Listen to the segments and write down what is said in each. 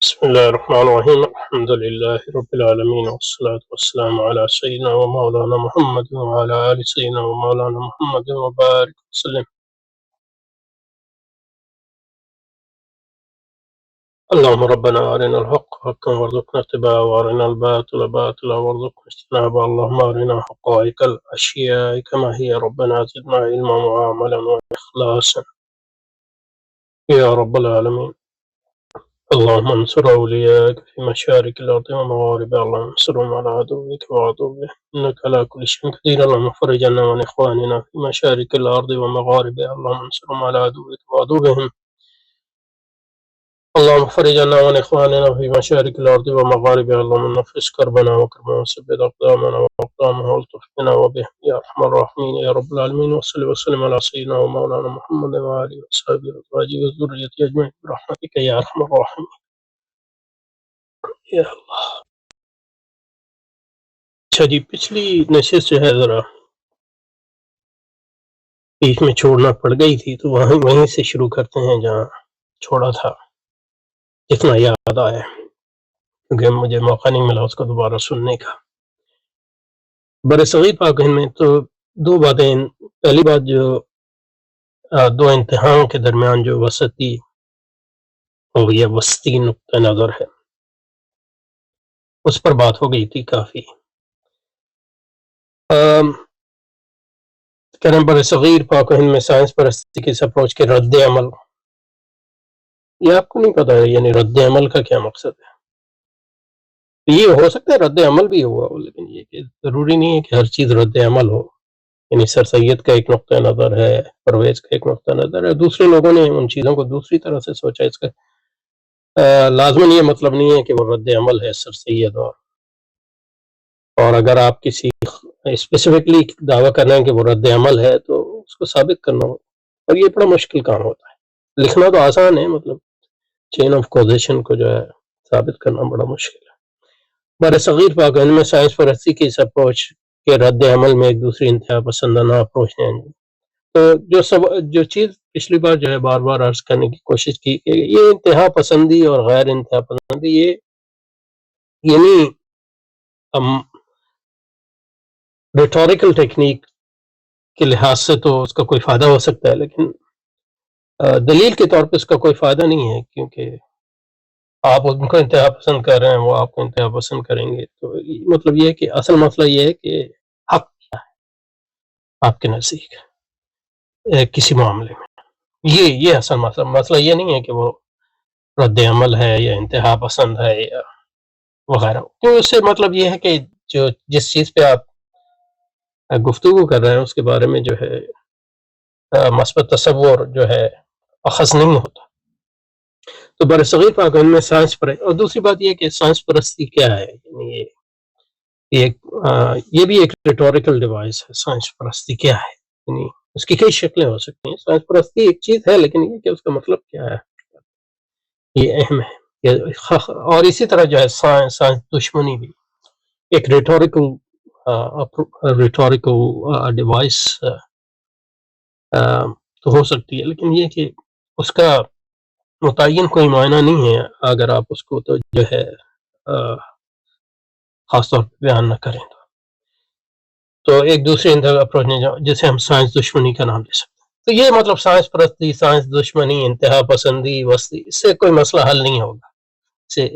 بسم الله الرحمن الرحيم الحمد لله رب العالمين والصلاة والسلام على سيدنا ومولانا محمد وعلى آل سيدنا ومولانا محمد وبارك وسلم. اللهم ربنا أرنا الحق حقا وارزقنا اتباعه وأرنا الباطل باطلا وارزقنا اجتنابه. اللهم أرنا حقائق الأشياء كما هي، ربنا زدنا علما وعملا وإخلاصا يا رب العالمين. اللهم انصر أولياءك في مشارق الأرض ومغاربها، اللهم انصرهم على عدوك وعدوه إنك على كل شيء قدير. اللهم فرج عنا وعن إخواننا في مشارق الأرض ومغاربها، اللهم انصرهم على عدوك وعدوهم. اللهم فرج عنا وعن إخواننا في مشارق الأرض ومغاربها، اللهم نفس كربنا وكربنا وثبت أقدامنا وأقدامها والطف بنا وبهم يا أرحم الراحمين يا رب العالمين. وصل وسلم على سيدنا ومولانا محمد وآله وصحبه وأزواجه وذريته أجمعين برحمتك يا أرحم الراحمين یا اللہ۔ اچھا جی، پچھلی نشست جو ہے ذرا بیچ میں چھوڑنا پڑ گئی تھی، تو وہیں سے شروع کرتے ہیں جہاں چھوڑا تھا، جتنا یاد آیا، کیونکہ مجھے موقع نہیں ملا اس کو دوبارہ سننے کا۔ برصغیر پاک ہند میں تو دو باتیں، پہلی بات جو دو انتہاؤں کے درمیان جو وسطی ہو گیا، وسطی نقطہ نظر ہے، اس پر بات ہو گئی تھی کافی۔ کرم برصغیر پاک و ہند میں سائنس پرستی کے اس اپروچ کے رد عمل، یہ آپ کو نہیں پتا ہے یعنی رد عمل کا کیا مقصد ہے؟ یہ ہو سکتا ہے رد عمل بھی ہوا ہو، لیکن یہ کہ ضروری نہیں ہے کہ ہر چیز رد عمل ہو۔ یعنی سر سید کا ایک نقطہ نظر ہے، پرویز کا ایک نقطہ نظر ہے، دوسرے لوگوں نے ان چیزوں کو دوسری طرح سے سوچا۔ اس کا لازماً یہ مطلب نہیں ہے کہ وہ رد عمل ہے سر سید، اور اگر آپ کسی اسپیسیفکلی دعویٰ کرنا ہے کہ وہ رد عمل ہے تو اس کو ثابت کرنا ہو، اور یہ بڑا مشکل کام ہوتا ہے۔ لکھنا تو آسان ہے، مطلب چین آف کوزیشن کو جو ہے ثابت کرنا بڑا مشکل ہے۔ برصغیر پاک ہند میں سائنس پرستی کی اس اپروچ کے رد عمل میں ایک دوسری انتہا پسندانہ اپروچ ہے۔ تو جو چیز پچھلی بار جو ہے بار بار عرض کرنے کی کوشش کی کہ یہ انتہا پسندی اور غیر انتہا پسندی، یہ یعنی ریٹوریکل ٹیکنیک کے لحاظ سے تو اس کا کوئی فائدہ ہو سکتا ہے، لیکن دلیل کے طور پہ اس کا کوئی فائدہ نہیں ہے، کیونکہ آپ ان کو انتہا پسند کر رہے ہیں، وہ آپ کو انتہا پسند کریں گے۔ تو مطلب یہ ہے کہ اصل مسئلہ یہ ہے کہ حق کیا ہے آپ کے نزدیک کسی معاملے میں، یہ اصل مسئلہ یہ نہیں ہے کہ وہ رد عمل ہے یا انتہا پسند ہے یا وغیرہ، کیوں اس سے مطلب یہ ہے کہ جس چیز پہ آپ گفتگو کر رہے ہیں اس کے بارے میں جو ہے مثبت تصور جو ہے اخذ نہیں ہوتا۔ تو برصغیر پاک ہند میں سائنس پر، اور دوسری بات یہ کہ سائنس پرستی کیا ہے، یعنی یہ بھی ایک ریٹوریکل ڈیوائس ہے۔ سائنس پرستی کیا ہے، یعنی اس کی کئی شکلیں ہو سکتی ہیں۔ سائنس پرستی ایک چیز ہے، لیکن یہ کہ اس کا مطلب کیا ہے یہ اہم ہے۔ اور اسی طرح جو ہے سائنس دشمنی بھی ایک ریٹوریکل ڈیوائس تو ہو سکتی ہے، لیکن یہ کہ اس کا متعین کوئی معنی نہیں ہے اگر آپ اس کو تو جو ہے خاص طور پہ بیان نہ کریں تو ایک دوسرے اپروچ نے جسے ہم سائنس دشمنی کا نام دے سکتے ہیں۔ تو یہ مطلب سائنس پرستی، سائنس دشمنی، انتہا پسندی، وسطی، اس سے کوئی مسئلہ حل نہیں ہوگا۔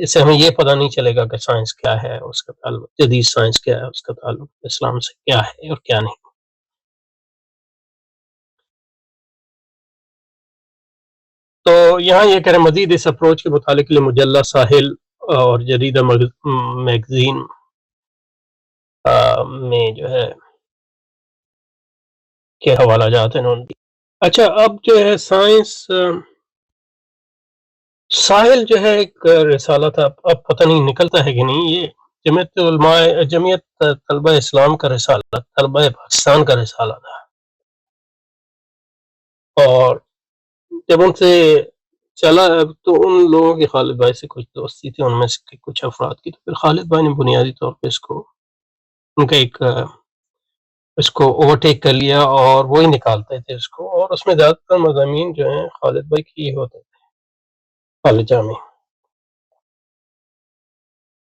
اس سے ہمیں یہ پتہ نہیں چلے گا کہ سائنس کیا ہے، اس کا تعلق جدید سائنس کیا ہے، اس کا تعلق اسلام سے کیا ہے اور کیا نہیں۔ تو یہاں یہ کریں مزید اس اپروچ کے متعلق مجلہ ساحل اور جریدہ میگزین میں جو ہے کے حوالہ جات انہوں نے۔ اچھا، اب جو ہے ساحل جو ہے ایک رسالہ تھا، اب پتہ نہیں نکلتا ہے کہ نہیں، یہ جمعیت طلبہ اسلام کا رسالہ، طلبہ پاکستان کا رسالہ تھا، اور جب ان سے چلا تو ان لوگوں کی خالد بھائی سے کچھ دوستی تھی، ان میں سے کچھ افراد کی، تو پھر خالد بھائی نے بنیادی طور پہ ان کا اس کو اوورٹیک کر لیا اور وہی نکالتے تھے اس کو، اور اس میں زیادہ تر مضامین جو ہیں خالد بھائی کی ہوتے تھے، خالد جامی۔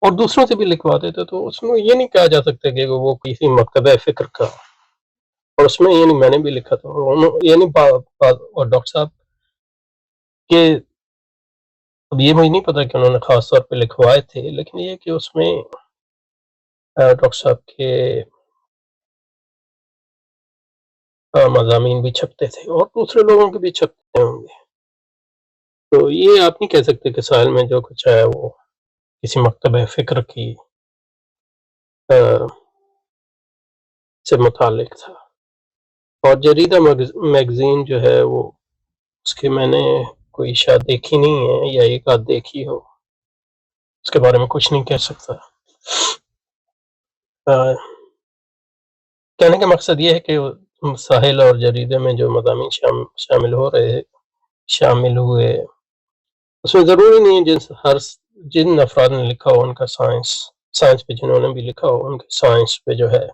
اور دوسروں سے بھی لکھوا دیتے، تو اس میں یہ نہیں کہا جا سکتا کہ وہ کسی مکتبہ فکر کا، اور اس میں یعنی میں نے بھی لکھا تھا، یعنی اور ڈاکٹر صاحب کے، اب یہ مجھے نہیں پتا کہ انہوں نے خاص طور پہ لکھوائے تھے، لیکن یہ کہ اس میں ڈاکٹر صاحب کے مضامین بھی چھپتے تھے اور دوسرے لوگوں کے بھی چھپتے ہوں گے، تو یہ آپ نہیں کہہ سکتے کہ سائل میں جو کچھ ہے وہ کسی مکتبہ فکر کی سے متعلق تھا۔ اور جریدہ میگزین جو ہے وہ اس کے میں نے کوئی شاید دیکھی نہیں ہے، یا ایک آدھ دیکھی ہو، اس کے بارے میں کچھ نہیں کہہ سکتا۔ کہنے کا مقصد یہ ہے کہ ساحل اور جریدے میں جو مضامین شامل ہوئے، اس میں ضروری نہیں ہے جن افراد نے لکھا ہو ان کا سائنس پہ، جنہوں نے بھی لکھا ہو ان کے سائنس پہ جو ہے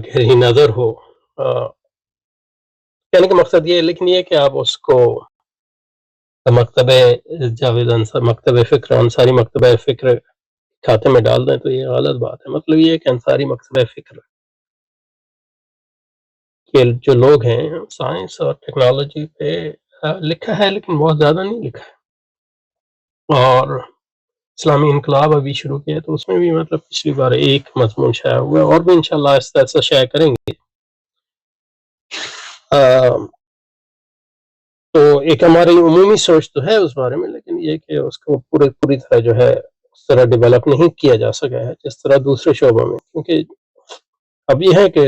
گہری نظر ہو۔ کہنے کا مقصد یہ ہے، لیکن یہ کہ آپ اس کو مکتبہ جاوید انصاری، مکتبہ فکر انصاری مکتبہ فکر کھاتے میں ڈال دیں تو یہ غلط بات ہے۔ مطلب یہ ہے کہ انصاری مکتبہ فکر کے جو لوگ ہیں سائنس اور ٹیکنالوجی پہ لکھا ہے، لیکن بہت زیادہ نہیں لکھا ہے۔ اور اسلامی انقلاب ابھی شروع کیا تو اس میں بھی مطلب پچھلی بار ایک مضمون شائع ہوا، اور بھی انشاءاللہ آہستہ آہستہ شائع کریں گے۔ تو ایک ہماری عمومی سوچ تو ہے اس بارے میں، لیکن یہ کہ اس کو پوری طرح جو ہے اس طرح ڈیولپ نہیں کیا جا سکا ہے جس طرح دوسرے شعبوں میں، کیونکہ اب یہ ہے کہ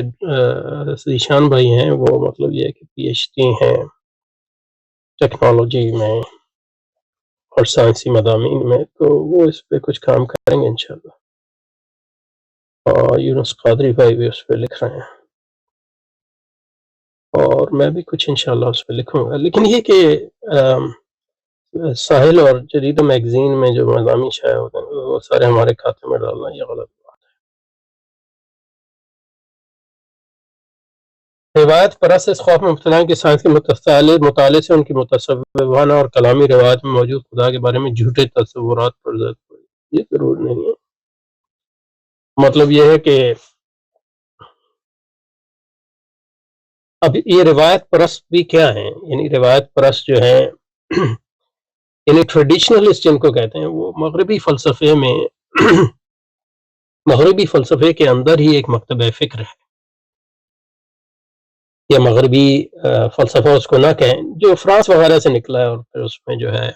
ذیشان بھائی ہیں، وہ مطلب یہ ہے کہ پی ایچ ڈی ہیں ٹیکنالوجی میں اور سائنسی مضامین میں، تو وہ اس پہ کچھ کام کریں گے انشاءاللہ، اور یونس قادری بھائی بھی اس پہ لکھ رہے ہیں، اور میں بھی کچھ انشاءاللہ اس پہ لکھوں گا۔ لیکن یہ کہ ساحل اور جریدہ میگزین میں جو مضامین شائع ہوتے ہیں وہ سارے ہمارے کھاتے میں ڈالنا یہ غلط بات ہے۔ روایت پرست اس خوف میں مبتلا ہیں کہ سائنس کے مطالعے سے ان کی متصوفانہ اور کلامی روایت میں موجود خدا کے بارے میں جھوٹے تصورات پر زد پڑے۔ یہ ضرور نہیں ہے۔ مطلب یہ ہے کہ اب یہ روایت پرست بھی کیا ہیں، یعنی روایت پرست جو ہیں یعنی ٹریڈیشنلسٹ جن کو کہتے ہیں، وہ مغربی فلسفے میں مغربی فلسفے کے اندر ہی ایک مکتبہ فکر ہے، یا مغربی فلسفہ اس کو نہ کہیں، جو فرانس وغیرہ سے نکلا ہے اور پھر اس میں جو ہے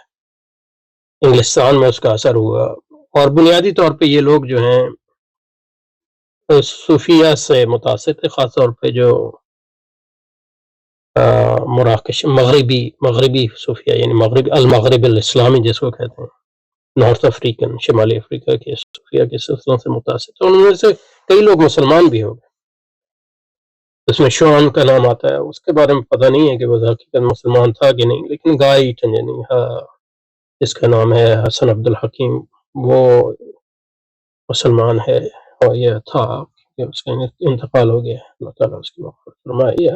انگلستان میں اس کا اثر ہوا، اور بنیادی طور پہ یہ لوگ جو ہیں صوفیہ سے متاثر تھے، خاص طور پہ جو مراکش مغربی صوفیہ، یعنی المغرب الاسلامی جس کو کہتے ہیں، نارتھ افریقن، شمالی افریقہ کے صوفیہ کے سلسلوں سے متاثر تھے، ان میں سے کئی لوگ مسلمان بھی ہو گئے۔ اس میں شوان کا نام آتا ہے، اس کے بارے میں پتہ نہیں ہے کہ وہ حقیقت مسلمان تھا کہ نہیں، لیکن گائی ٹنجنی جس کا نام ہے حسن عبد الحکیم، وہ مسلمان ہے، اور یہ تھا کہ اس کا انتقال ہو گیا، اللہ تعالیٰ اس کی مغفرت فرمائے۔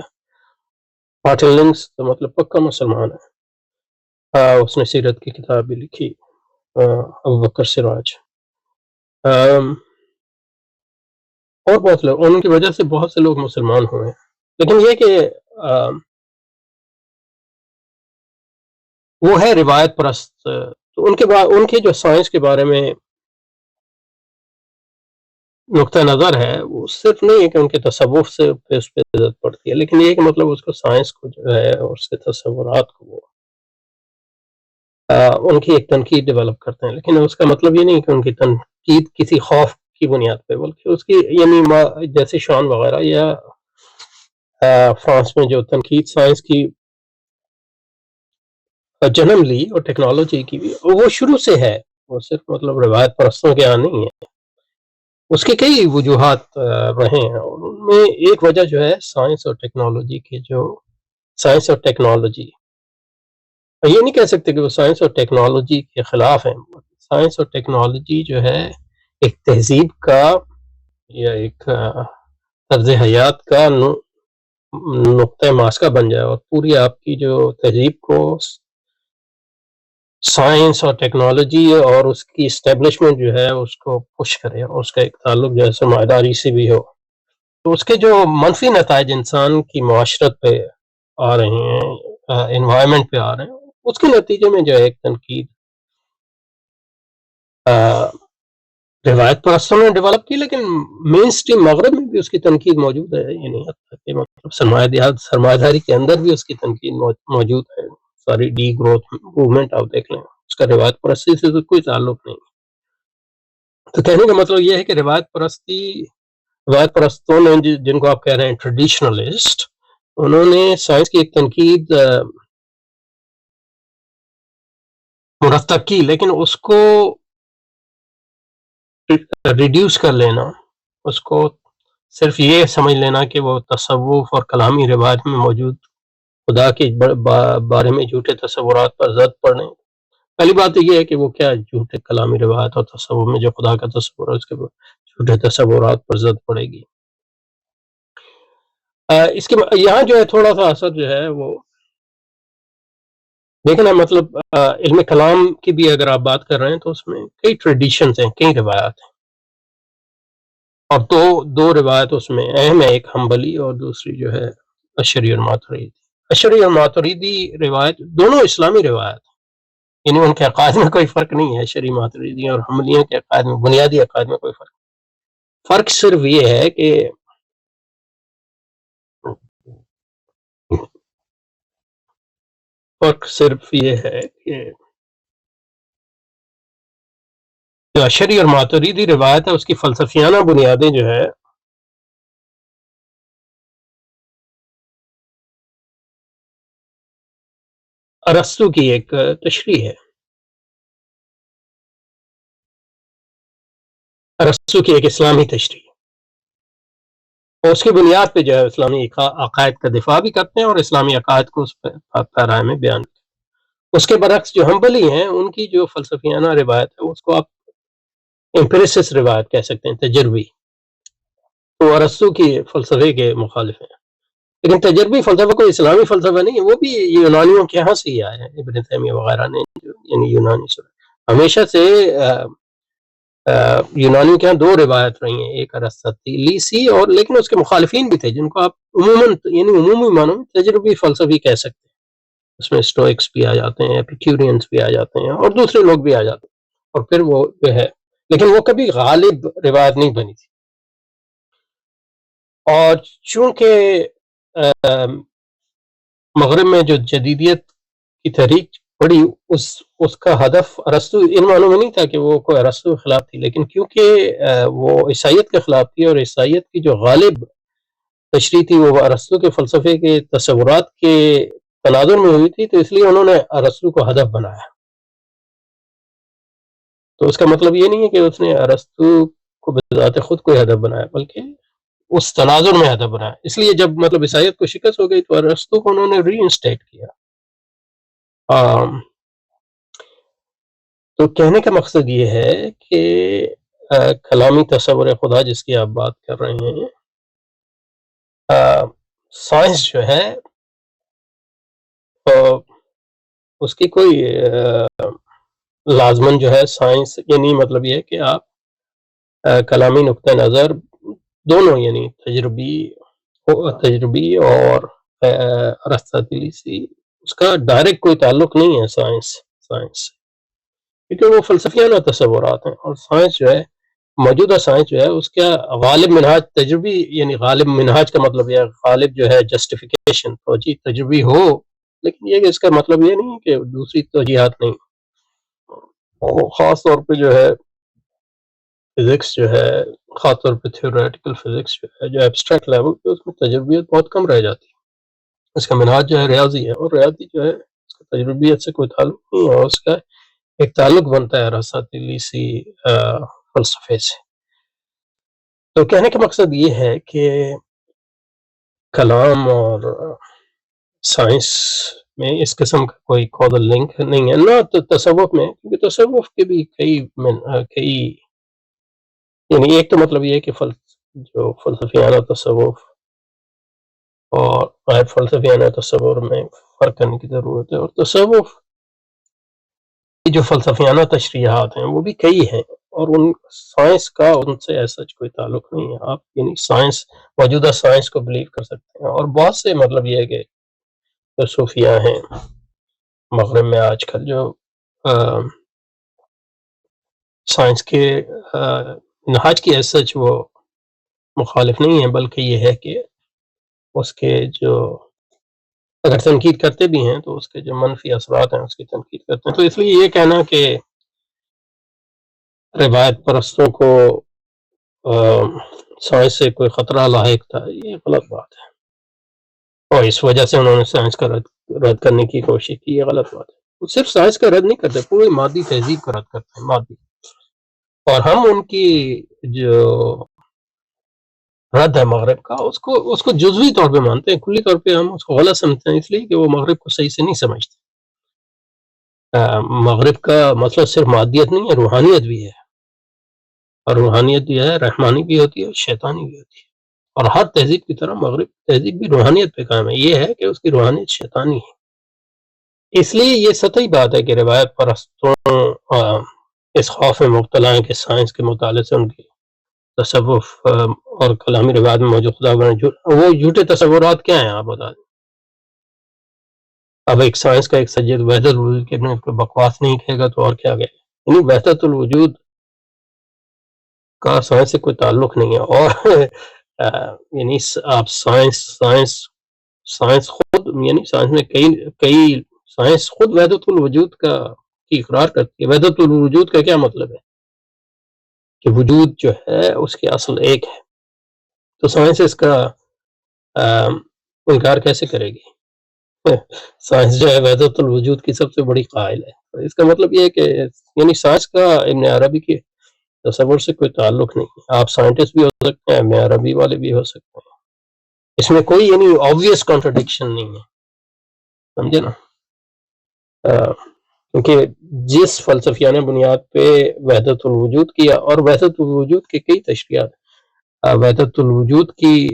مارٹن لنگس تو مطلب پکا مسلمان ہے، اس نے سیرت کی کتاب بھی لکھی، ابوبکر سراج، اور بہت لوگ، ان کی وجہ سے بہت سے لوگ مسلمان ہوئے ہیں۔ لیکن یہ کہ وہ ہے روایت پرست، تو ان کے جو سائنس کے بارے میں نقطہ نظر ہے وہ صرف نہیں ہے کہ ان کے تصوف سے اس پہ عزت پڑتی ہے، لیکن یہ کہ مطلب اس کو سائنس کو جو ہے اور اس کے تصورات کو وہ ان کی ایک تنقید ڈیولپ کرتے ہیں، لیکن اس کا مطلب یہ نہیں کہ ان کی تنقید کسی خوف کی بنیاد پہ، بلکہ اس کی یعنی جیسے شان وغیرہ یا فرانس میں جو تنقید سائنس کی جنم لی اور ٹیکنالوجی کی بھی، وہ شروع سے ہے، وہ صرف مطلب روایت پرستوں کے یہاں نہیں ہے، اس کے کئی وجوہات رہے ہیں، اور ان میں ایک وجہ جو ہے سائنس اور ٹیکنالوجی کے جو سائنس اور ٹیکنالوجی، یہ نہیں کہہ سکتے کہ وہ سائنس اور ٹیکنالوجی کے خلاف ہیں، سائنس اور ٹیکنالوجی جو ہے ایک تہذیب کا یا ایک طرز حیات کا نقطۂ ماسکہ بن جائے، اور پوری آپ کی جو تہذیب کو سائنس اور ٹیکنالوجی اور اس کی اسٹیبلشمنٹ جو ہے اس کو پش کرے اور اس کا ایک تعلق جو ہے سرمایہ داری سے بھی ہو، تو اس کے جو منفی نتائج انسان کی معاشرت پہ آ رہے ہیں، انوائرمنٹ پہ آ رہے ہیں، اس کے نتیجے میں جو ہے ایک تنقید روایت پرستوں نے ڈیولپ کی، لیکن مین اسٹریم مغرب میں بھی اس کی تنقید موجود ہے، یہ نہیں حد تک کہ مطلب سرمایہ داری کے اندر بھی اس کی تنقید موجود ہے۔ ساری ڈی گروتھ موومنٹ آپ دیکھ لیں، اس کا روایت پرستی سے تو کوئی تعلق نہیں۔ تو کہنے کا مطلب یہ ہے کہ روایت پرستوں نے جن کو آپ کہہ رہے ہیں ٹریڈیشنلسٹ، انہوں نے سائنس کی ایک تنقید مرتب کی، لیکن اس کو ریڈیوس کر لینا، اس کو صرف یہ سمجھ لینا کہ وہ تصوف اور کلامی روایت میں موجود خدا کے بارے میں جھوٹے تصورات پر زد پڑنے۔ پہلی بات تو یہ ہے کہ وہ کیا جھوٹے کلامی روایت اور تصور میں جو خدا کا تصور ہے اس کے جھوٹے تصورات پر زد پڑے گی۔ اس کے یہاں جو ہے تھوڑا سا اثر جو ہے وہ دیکھنا، مطلب علم کلام کی بھی اگر آپ بات کر رہے ہیں تو اس میں کئی ٹریڈیشنز ہیں، کئی روایات ہیں، اور دو روایت اس میں اہم ہے، ایک حنبلی اور دوسری جو ہے اشعری اور ماتریدی۔ اشعری اور ماتریدی روایت دونوں اسلامی روایت ہیں، یعنی ان کے عقائد میں کوئی فرق نہیں ہے، اشعری ماتریدی اور حنبلیوں کے عقائد میں، بنیادی عقائد میں کوئی فرق صرف یہ ہے کہ جو اشعری اور ماتریدی روایت ہے اس کی فلسفیانہ بنیادیں جو ہے ارسطو کی ایک تشریح ہے، ارسطو کی ایک اسلامی تشریح، اور اس کی بنیاد پہ جو ہے اسلامی عقائد کا دفاع بھی کرتے ہیں اور اسلامی عقائد کو اس پیرائے میں بیان کرتے ہیں۔ اس کے برعکس جو حنبلی ہیں ان کی جو فلسفیانہ روایت ہے اس کو آپ امپیریسس روایت کہہ سکتے ہیں، تجربی، تو ارسطو کی فلسفے کے مخالف ہیں، لیکن تجربی فلسفہ کوئی اسلامی فلسفہ نہیں ہے، وہ بھی یونانیوں کے ہاں سے ہی آیا ہے، ابن تیمیہ وغیرہ نے یعنی یونانی سے ہمیشہ سے یونانیوں کے ہاں دو روایت رہی ہیں، ایک ارسطیلیسی اور لیکن اس کے مخالفین بھی تھے جن کو آپ عمومی معنوں میں تجربی فلسفی کہہ سکتے ہیں، اس میں اسٹوئکس بھی آ جاتے ہیں، ایپیکیورینز بھی آ جاتے ہیں اور دوسرے لوگ بھی آ جاتے ہیں، اور پھر وہ جو ہے لیکن وہ کبھی غالب روایت نہیں بنی تھی، اور چونکہ مغرب میں جو جدیدیت کی تحریک پڑی اس کا ہدف ارسطو ان معنوں میں نہیں تھا کہ وہ کوئی ارسطو کے خلاف تھی، لیکن کیونکہ وہ عیسائیت کے خلاف تھی اور عیسائیت کی جو غالب تشریح تھی وہ ارسطو کے فلسفے کے تصورات کے تناظر میں ہوئی تھی، تو اس لیے انہوں نے ارسطو کو ہدف بنایا۔ تو اس کا مطلب یہ نہیں ہے کہ اس نے ارسطو کو بذات خود کوئی ہدف بنایا، بلکہ اس تناظر میں ہدف بنایا، اس لیے جب مطلب عیسائیت کو شکست ہو گئی تو ارسطو کو انہوں نے ری انسٹیٹ کیا۔ تو کہنے کا مقصد یہ ہے کہ کلامی تصور خدا جس کی آپ بات کر رہے ہیں، سائنس جو ہے اس کی کوئی لازمن جو ہے سائنس، یعنی مطلب یہ ہے کہ آپ کلامی نقطہ نظر دونوں، یعنی تجربی اور ارسطاطیلیسی، اس کا ڈائریکٹ کوئی تعلق نہیں ہے سائنس سے، کیونکہ وہ فلسفیانہ تصورات ہیں، اور سائنس جو ہے موجودہ سائنس جو ہے اس کا غالب منہاج تجربی، یعنی غالب منہاج کا مطلب یہ غالب جو ہے جسٹیفیکیشن توجیہ تجربی ہو، لیکن یہ کہ اس کا مطلب یہ نہیں کہ دوسری توجیہات نہیں، خاص طور پہ جو ہے فزکس جو ہے، خاص طور پہ تھیوریٹیکل فزکس جو ہے، جو ایبسٹریکٹ لیول پہ اس میں تجربیت بہت کم رہ جاتی ہے، اس کا منہاج جو ہے ریاضی ہے، اور ریاضی جو ہے اس کا تجربیت سے کوئی تعلق نہیں ہے، اور اس کا ایک تعلق بنتا ہے ارسطاطیلیسی فلسفے سے۔ تو کہنے کا مقصد یہ ہے کہ کلام اور سائنس میں اس قسم کا کوئی کازل لنک نہیں ہے، نہ تصوف میں، کیونکہ تصوف کے بھی کئی یعنی ایک تو مطلب یہ ہے کہ جو فلسفیانہ تصوف اور غیر فلسفیانہ تصور میں فرق کرنے کی ضرورت ہے، اور تصوف جو فلسفیانہ تشریحات ہیں وہ بھی کئی ہیں، اور ان سائنس کا ان سے ایسا کوئی تعلق نہیں ہے. آپ یعنی سائنس، موجودہ سائنس کو بلیو کر سکتے ہیں. اور بہت سے مطلب یہ ہے کہ جو صوفیاء ہیں مغرب میں آج کل جو سائنس کے منہاج کی ایز سچ وہ مخالف نہیں ہے، بلکہ یہ ہے کہ اس کے جو اگر تنقید کرتے بھی ہیں تو اس کے جو منفی اثرات ہیں اس کی تنقید کرتے ہیں. تو اس لیے یہ کہنا کہ روایت پرستوں کو سائنس سے کوئی خطرہ لاحق تھا، یہ غلط بات ہے، اور اس وجہ سے انہوں نے سائنس کا رد کرنے کی کوشش کی، یہ غلط بات ہے. وہ صرف سائنس کا رد نہیں کرتے، پوری مادی تہذیب کا رد کرتے ہیں، مادی. اور ہم ان کی جو رد ہے مغرب کا اس کو جزوی طور پہ مانتے ہیں، کلی طور پہ ہم اس کو غلط سمجھتے ہیں، اس لیے کہ وہ مغرب کو صحیح سے نہیں سمجھتے. مغرب کا مسئلہ صرف مادیت نہیں ہے، روحانیت بھی ہے، اور روحانیت جو ہے رحمانی بھی ہوتی ہے اور شیطانی بھی ہوتی ہے. اور ہر تہذیب کی طرح مغرب تہذیب بھی روحانیت پہ قائم ہے، یہ ہے کہ اس کی روحانیت شیطانی ہے. اس لیے یہ سطحی بات ہے کہ روایت پرستوں اس خوف میں مبتلا ہیں کہ سائنس کے مطالعے سے ان کی تصوف اور کلامی روایت میں موجود خدا وہ جھوٹے تصورات کیا ہیں آپ بتا دیں. اب ایک سائنس کا ایک سید وحدت الوجود کے اپنے بکواس نہیں کہے گا تو اور کیا کہے گا. یعنی وحدت الوجود کا سائنس سے کوئی تعلق نہیں ہے. اور یعنی آپ سائنس خود، یعنی سائنس میں کئی سائنس خود وحدت الوجود کی اقرار کرتی ہے. وحدت الوجود کا کیا مطلب ہے کہ وجود جو ہے اس کی اصل ایک ہے. تو سائنس اس کا انکار کیسے کرے گی؟ سائنس جو ہے وحدت الوجود کی سب سے بڑی قائل ہے. اس کا مطلب یہ ہے کہ یعنی سائنس کا ابن عربی کے تصور سے کوئی تعلق نہیں ہے. آپ سائنٹسٹ بھی ہو سکتے ہیں، ابن عربی والے بھی ہو سکتے ہیں، اس میں کوئی یعنی obvious contradiction نہیں ہے، سمجھے نا. کیونکہ جس فلسفیانہ بنیاد پہ وحدت الوجود کیا، اور وحدت الوجود کے کئی تشریحات وحدت الوجود کی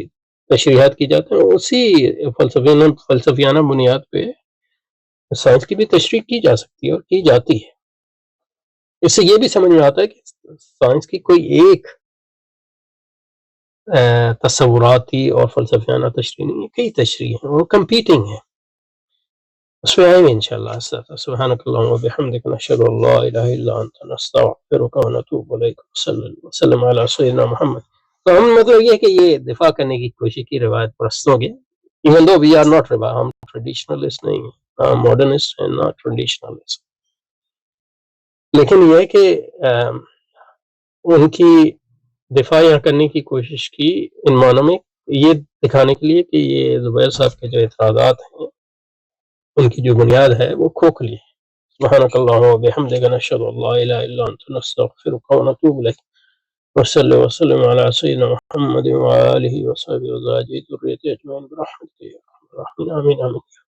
تشریحات کی جاتی ہیں، اسی فلسفیانہ بنیاد پہ سائنس کی بھی تشریح کی جا سکتی ہے اور کی جاتی ہے. اس سے یہ بھی سمجھ میں آتا ہے کہ سائنس کی کوئی ایک تصوراتی اور فلسفیانہ تشریح نہیں ہے، کئی تشریح ہیں، وہ کمپیٹنگ ہیں. اس میں آئیں گے انشاءاللہ. سبحانک اللہم و بحمدک، نشہد ان لا الہ الا انت، نستغفرک و نتوب الیک، صلی اللہ وسلم علی سیدنا محمد. تو ہم مطلب یہ کہ یہ دفاع کرنے کی کوشش کی روایت پرستوں کے، even though we are not ہم ٹریڈیشنلسٹ نہیں ہیں، ہم ماڈرنسٹ ہیں، ناٹ ٹریڈیشنلسٹ. لیکن یہ ہے کہ ان کی دفاع یہاں کرنے کی کوشش کی ان معنوں میں، یہ دکھانے کے لیے کہ یہ زبیر صاحب کے جو اعتراضات ہیں ان کی جو بنیاد ہے وہ کھوکھلی ہے. سبحانک اللہم و بحمدک، نشہد ان لا الہ الا انت، نستغفرک و نتوب الیک، وصلی وسلم علی سیدنا محمد و آلہ و صحبہ وازواجہ ذریتہ اجمعین برحمتک یا ارحم الراحمین. آمین آمین.